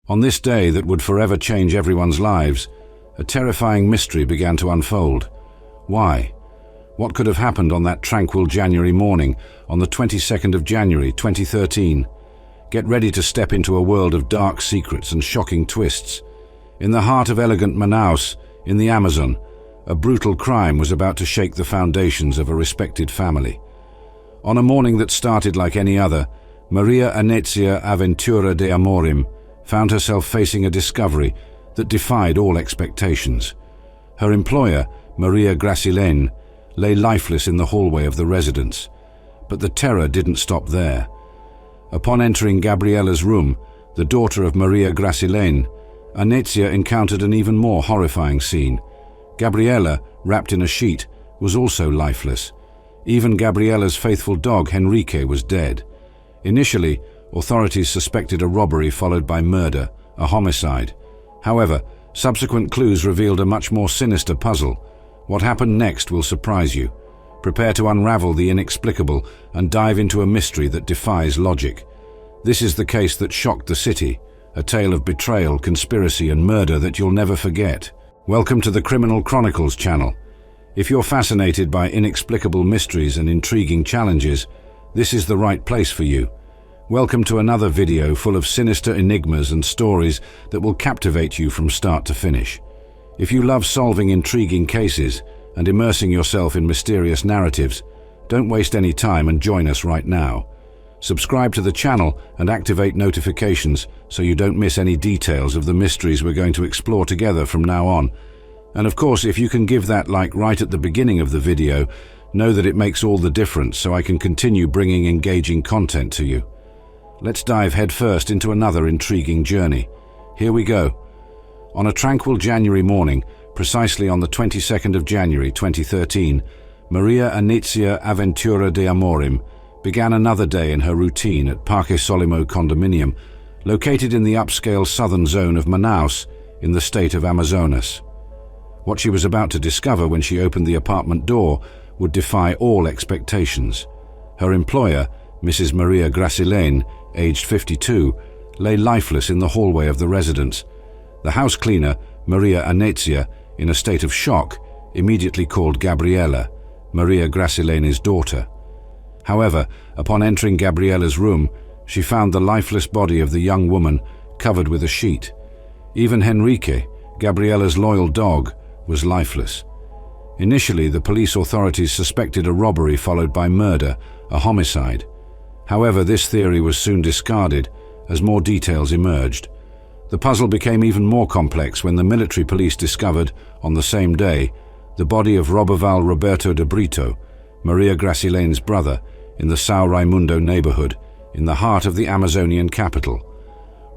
On this day that would forever change everyone's lives, a terrifying mystery began to unfold. Why? What could have happened on that tranquil January morning, on the 22nd of January 2013? Get ready to step into a world of dark secrets and shocking twists. In the heart of elegant Manaus, in the Amazon, a brutal crime was about to shake the foundations of a respected family. On a morning that started like any other, Maria Anezia Aventura de Amorim found herself facing a discovery that defied all expectations. Her employer, Maria Gracilene, lay lifeless in the hallway of the residence. But the terror didn't stop there. Upon entering Gabriella's room, the daughter of Maria Gracilene, Anezia encountered an even more horrifying scene. Gabriella, wrapped in a sheet, was also lifeless. Even Gabriella's faithful dog, Henrique, was dead. Initially, authorities suspected a robbery followed by murder, a homicide. However, subsequent clues revealed a much more sinister puzzle. What happened next will surprise you. Prepare to unravel the inexplicable and dive into a mystery that defies logic. This is the case that shocked the city, a tale of betrayal, conspiracy, and murder that you'll never forget. Welcome to the Criminal Chronicles channel. If you're fascinated by inexplicable mysteries and intriguing challenges, this is the right place for you. Welcome to another video full of sinister enigmas and stories that will captivate you from start to finish. If you love solving intriguing cases and immersing yourself in mysterious narratives, don't waste any time and join us right now. Subscribe to the channel and activate notifications so you don't miss any details of the mysteries we're going to explore together from now on. And of course, if you can give that like right at the beginning of the video, know that it makes all the difference so I can continue bringing engaging content to you. Let's dive headfirst into another intriguing journey. Here we go. On a tranquil January morning, precisely on the 22nd of January 2013, Maria Anezia Aventura de Amorim began another day in her routine at Parque Solimo condominium, located in the upscale southern zone of Manaus in the state of Amazonas. What she was about to discover when she opened the apartment door would defy all expectations. Her employer, Mrs. Maria Gracilene, aged 52, lay lifeless in the hallway of the residence. The house cleaner, Maria Anezia, in a state of shock, immediately called Gabriella, Maria Gracilene's daughter. However, upon entering Gabriella's room, she found the lifeless body of the young woman covered with a sheet. Even Henrique, Gabriella's loyal dog, was lifeless. Initially, the police authorities suspected a robbery followed by murder, a homicide. However, this theory was soon discarded as more details emerged. The puzzle became even more complex when the military police discovered, on the same day, the body of Roberval Roberto de Brito, Maria Gracilene's brother, in the São Raimundo neighborhood, in the heart of the Amazonian capital.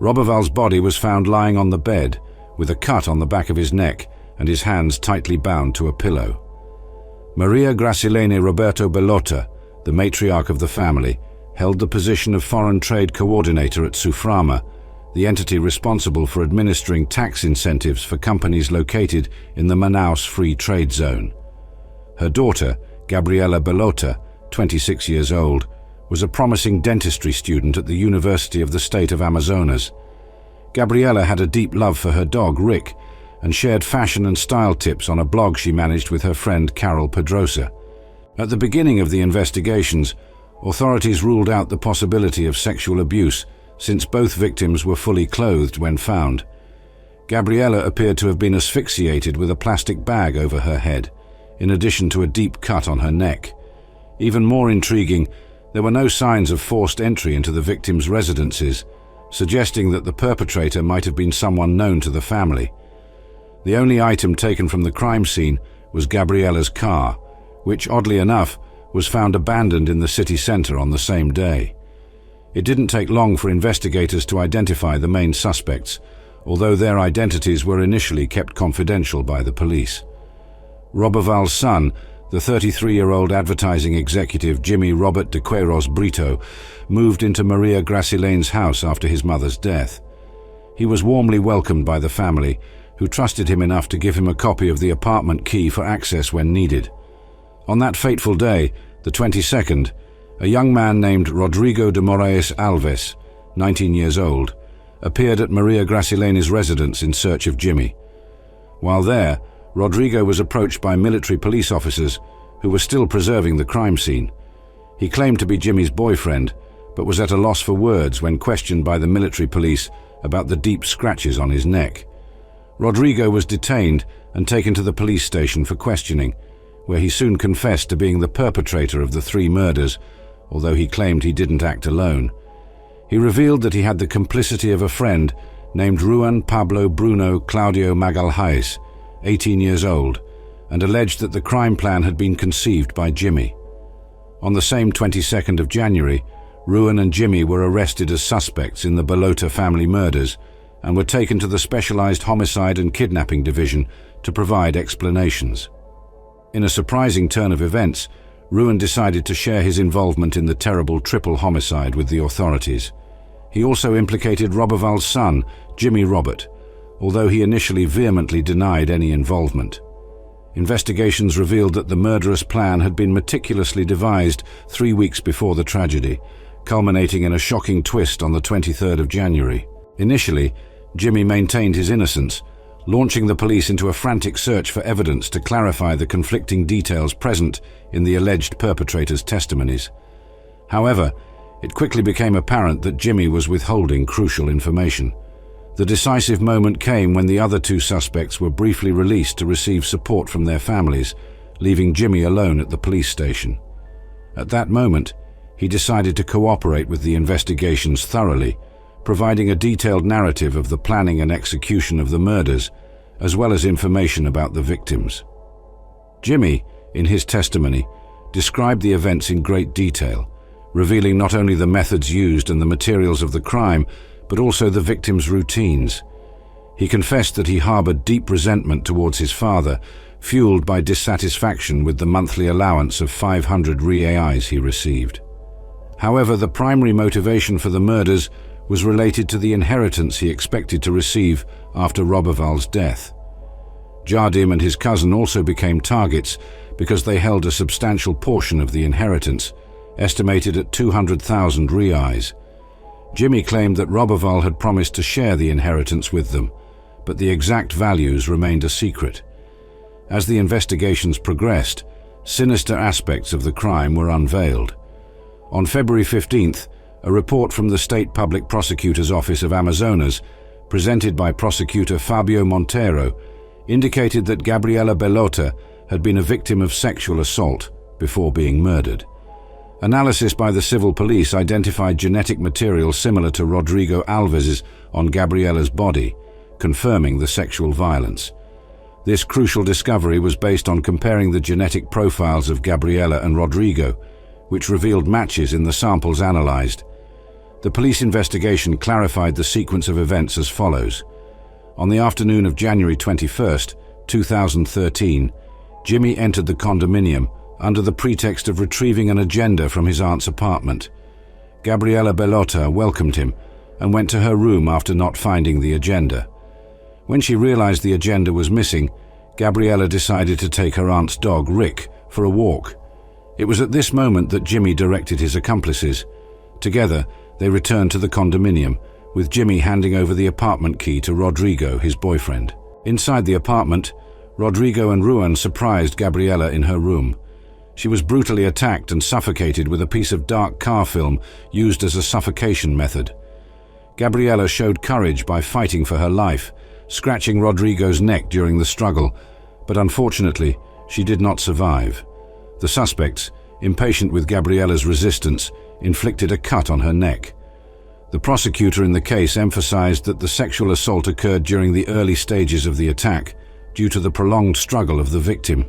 Roberval's body was found lying on the bed, with a cut on the back of his neck and his hands tightly bound to a pillow. Maria Gracilene Roberto Bellota, the matriarch of the family, held the position of foreign trade coordinator at Suframa, the entity responsible for administering tax incentives for companies located in the Manaus Free Trade Zone. Her daughter, Gabriella Bellota, 26 years old, was a promising dentistry student at the University of the State of Amazonas. Gabriella had a deep love for her dog, Rick, and shared fashion and style tips on a blog she managed with her friend Carol Pedrosa. At the beginning of the investigations, authorities ruled out the possibility of sexual abuse since both victims were fully clothed when found. Gabriella appeared to have been asphyxiated with a plastic bag over her head, in addition to a deep cut on her neck. Even more intriguing, there were no signs of forced entry into the victims' residences, suggesting that the perpetrator might have been someone known to the family. The only item taken from the crime scene was Gabriella's car, which, oddly enough, was found abandoned in the city center on the same day. It didn't take long for investigators to identify the main suspects, although their identities were initially kept confidential by the police. Roberval's son, the 33-year-old advertising executive Jimmy Robert de Queiroz Brito, moved into Maria Gracilene's house after his mother's death. He was warmly welcomed by the family, who trusted him enough to give him a copy of the apartment key for access when needed. On that fateful day, the 22nd, a young man named Rodrigo de Moraes Alves, 19 years old, appeared at Maria Gracileni's residence in search of Jimmy. While there, Rodrigo was approached by military police officers who were still preserving the crime scene. He claimed to be Jimmy's boyfriend, but was at a loss for words when questioned by the military police about the deep scratches on his neck. Rodrigo was detained and taken to the police station for questioning, where he soon confessed to being the perpetrator of the 3 murders, although he claimed he didn't act alone. He revealed that he had the complicity of a friend named Juan Pablo Bruno Claudio Magalhaes, 18 years old, and alleged that the crime plan had been conceived by Jimmy. On the same 22nd of January, Juan and Jimmy were arrested as suspects in the Bellota family murders and were taken to the Specialized Homicide and Kidnapping Division to provide explanations. In a surprising turn of events, Juan decided to share his involvement in the terrible triple homicide with the authorities. He also implicated Roberval's son, Jimmy Robert, although he initially vehemently denied any involvement. Investigations revealed that the murderous plan had been meticulously devised 3 weeks before the tragedy, culminating in a shocking twist on the 23rd of January. Initially, Jimmy maintained his innocence, launching the police into a frantic search for evidence to clarify the conflicting details present in the alleged perpetrator's testimonies. However, it quickly became apparent that Jimmy was withholding crucial information. The decisive moment came when the other 2 suspects were briefly released to receive support from their families, leaving Jimmy alone at the police station. At that moment, he decided to cooperate with the investigations thoroughly, providing a detailed narrative of the planning and execution of the murders, as well as information about the victims. Jimmy, in his testimony, described the events in great detail, revealing not only the methods used and the materials of the crime, but also the victims' routines. He confessed that he harbored deep resentment towards his father, fueled by dissatisfaction with the monthly allowance of 500 reais he received. However, the primary motivation for the murders was related to the inheritance he expected to receive after Roberval's death. Jardim and his cousin also became targets because they held a substantial portion of the inheritance, estimated at 200,000 reais. Jimmy claimed that Roberval had promised to share the inheritance with them, but the exact values remained a secret. As the investigations progressed, sinister aspects of the crime were unveiled. On February 15th, a report from the State Public Prosecutor's Office of Amazonas, presented by prosecutor Fabio Monteiro, indicated that Gabriela Bellota had been a victim of sexual assault before being murdered. Analysis by the civil police identified genetic material similar to Rodrigo Alves's on Gabriela's body, confirming the sexual violence. This crucial discovery was based on comparing the genetic profiles of Gabriela and Rodrigo, which revealed matches in the samples analyzed. The police investigation clarified the sequence of events as follows. On the afternoon of January 21st, 2013, Jimmy entered the condominium under the pretext of retrieving an agenda from his aunt's apartment. Gabriela Bellota welcomed him and went to her room after not finding the agenda. When she realized the agenda was missing, Gabriela decided to take her aunt's dog, Rick, for a walk. It was at this moment that Jimmy directed his accomplices. Together, they returned to the condominium, with Jimmy handing over the apartment key to Rodrigo, his boyfriend. Inside the apartment, Rodrigo and Juan surprised Gabriela in her room. She was brutally attacked and suffocated with a piece of dark car film used as a suffocation method. Gabriela showed courage by fighting for her life, scratching Rodrigo's neck during the struggle, but unfortunately, she did not survive. The suspects, impatient with Gabriela's resistance, inflicted a cut on her neck. The prosecutor in the case emphasized that the sexual assault occurred during the early stages of the attack, due to the prolonged struggle of the victim.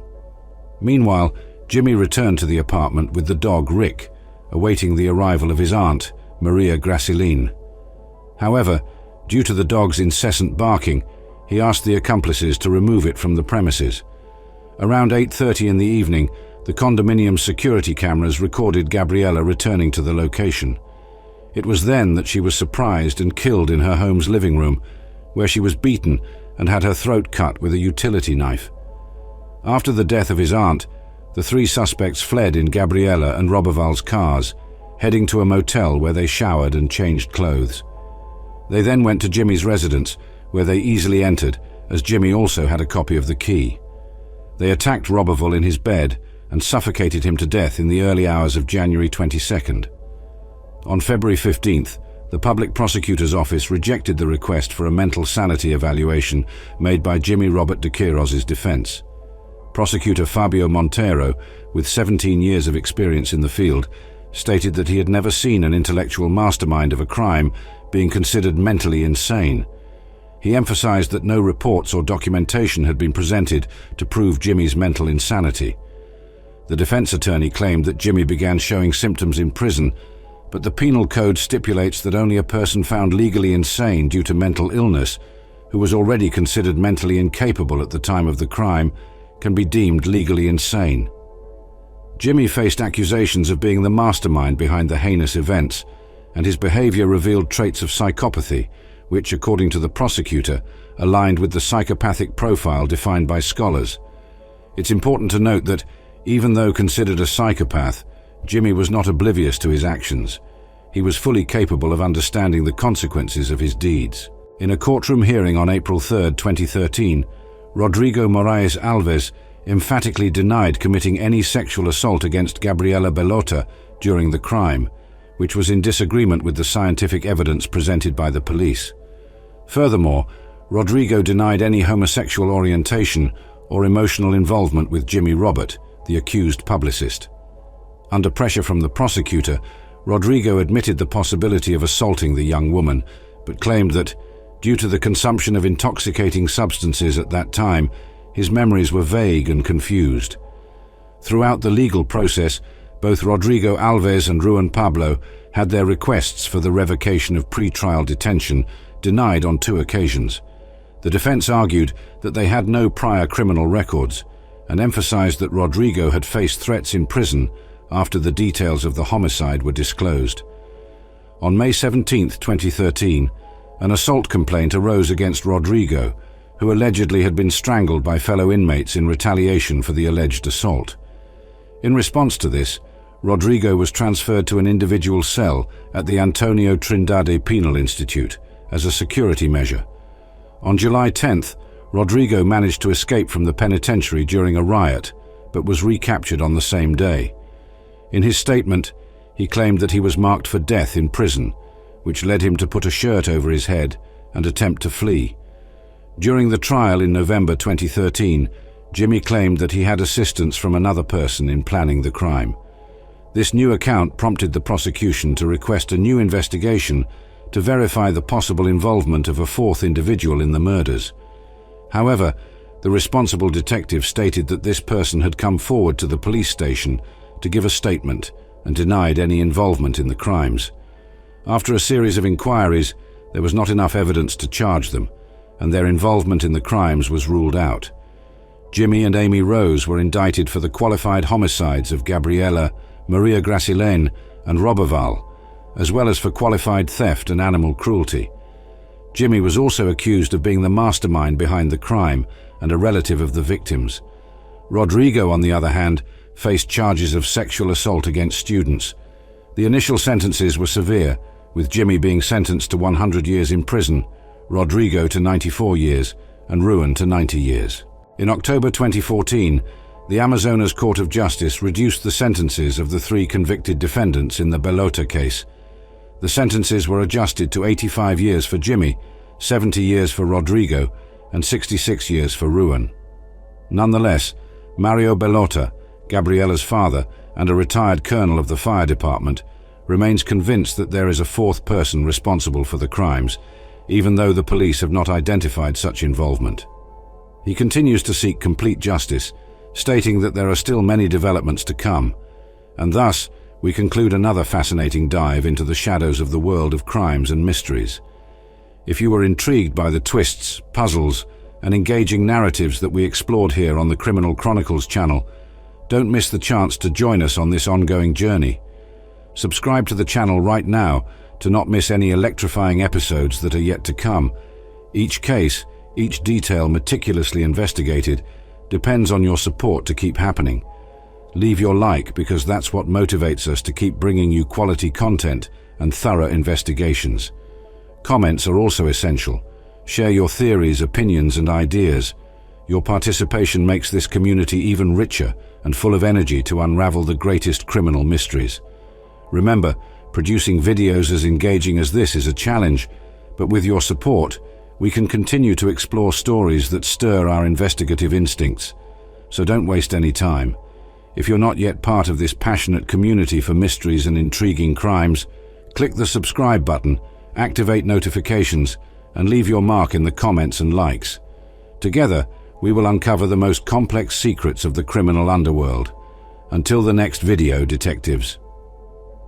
Meanwhile, Jimmy returned to the apartment with the dog Rick, awaiting the arrival of his aunt, Maria Gracilene. However, due to the dog's incessant barking, he asked the accomplices to remove it from the premises. Around 8:30 in the evening, the condominium's security cameras recorded Gabriela returning to the location. It was then that she was surprised and killed in her home's living room, where she was beaten and had her throat cut with a utility knife. After the death of his aunt, the 3 suspects fled in Gabriela and Roberval's cars, heading to a motel where they showered and changed clothes. They then went to Jimmy's residence, where they easily entered, as Jimmy also had a copy of the key. They attacked Roberval in his bed and suffocated him to death in the early hours of January 22nd. On February 15th, the public prosecutor's office rejected the request for a mental sanity evaluation made by Jimmy Robert de Queiroz's defense. Prosecutor Fabio Monteiro, with 17 years of experience in the field, stated that he had never seen an intellectual mastermind of a crime being considered mentally insane. He emphasized that no reports or documentation had been presented to prove Jimmy's mental insanity. The defense attorney claimed that Jimmy began showing symptoms in prison, but the penal code stipulates that only a person found legally insane due to mental illness, who was already considered mentally incapable at the time of the crime, can be deemed legally insane. Jimmy faced accusations of being the mastermind behind the heinous events, and his behavior revealed traits of psychopathy, which, according to the prosecutor, aligned with the psychopathic profile defined by scholars. It's important to note that, even though considered a psychopath, Jimmy was not oblivious to his actions. He was fully capable of understanding the consequences of his deeds. In a courtroom hearing on April 3, 2013, Rodrigo Moraes Alves emphatically denied committing any sexual assault against Gabriela Bellota during the crime, which was in disagreement with the scientific evidence presented by the police. Furthermore, Rodrigo denied any homosexual orientation or emotional involvement with Jimmy Robert, the accused publicist. Under pressure from the prosecutor, Rodrigo admitted the possibility of assaulting the young woman, but claimed that, due to the consumption of intoxicating substances at that time, his memories were vague and confused. Throughout the legal process, both Rodrigo Alves and Ruan Pablo had their requests for the revocation of pre-trial detention denied on 2 occasions. The defense argued that they had no prior criminal records and emphasized that Rodrigo had faced threats in prison after the details of the homicide were disclosed. On May 17, 2013, an assault complaint arose against Rodrigo, who allegedly had been strangled by fellow inmates in retaliation for the alleged assault. In response to this, Rodrigo was transferred to an individual cell at the Antonio Trindade Penal Institute as a security measure. On July 10th, Rodrigo managed to escape from the penitentiary during a riot, but was recaptured on the same day. In his statement, he claimed that he was marked for death in prison, which led him to put a shirt over his head and attempt to flee. During the trial in November 2013, Jimmy claimed that he had assistance from another person in planning the crime. This new account prompted the prosecution to request a new investigation to verify the possible involvement of a 4th individual in the murders. However, the responsible detective stated that this person had come forward to the police station to give a statement and denied any involvement in the crimes. After a series of inquiries, there was not enough evidence to charge them, and their involvement in the crimes was ruled out. Jimmy and Amy Rose were indicted for the qualified homicides of Gabriela, Maria Gracilene, and Roberval, as well as for qualified theft and animal cruelty. Jimmy was also accused of being the mastermind behind the crime and a relative of the victims. Rodrigo, on the other hand, faced charges of sexual assault against students. The initial sentences were severe, with Jimmy being sentenced to 100 years in prison, Rodrigo to 94 years, and Ruan to 90 years. In October 2014, the Amazonas Court of Justice reduced the sentences of the 3 convicted defendants in the Bellota case. The sentences were adjusted to 85 years for Jimmy, 70 years for Rodrigo, and 66 years for Ruan. Nonetheless, Mario Bellota, Gabriela's father and a retired colonel of the fire department, remains convinced that there is a 4th person responsible for the crimes, even though the police have not identified such involvement. He continues to seek complete justice, stating that there are still many developments to come, and thus we conclude another fascinating dive into the shadows of the world of crimes and mysteries. If you were intrigued by the twists, puzzles, and engaging narratives that we explored here on the Criminal Chronicles channel, don't miss the chance to join us on this ongoing journey. Subscribe to the channel right now to not miss any electrifying episodes that are yet to come. Each case, each detail meticulously investigated, depends on your support to keep happening. Leave your like, because that's what motivates us to keep bringing you quality content and thorough investigations. Comments are also essential. Share your theories, opinions, and ideas. Your participation makes this community even richer and full of energy to unravel the greatest criminal mysteries. Remember, producing videos as engaging as this is a challenge, but with your support, we can continue to explore stories that stir our investigative instincts. So don't waste any time. If you're not yet part of this passionate community for mysteries and intriguing crimes, click the subscribe button, activate notifications, and leave your mark in the comments and likes. Together, we will uncover the most complex secrets of the criminal underworld. Until the next video, detectives.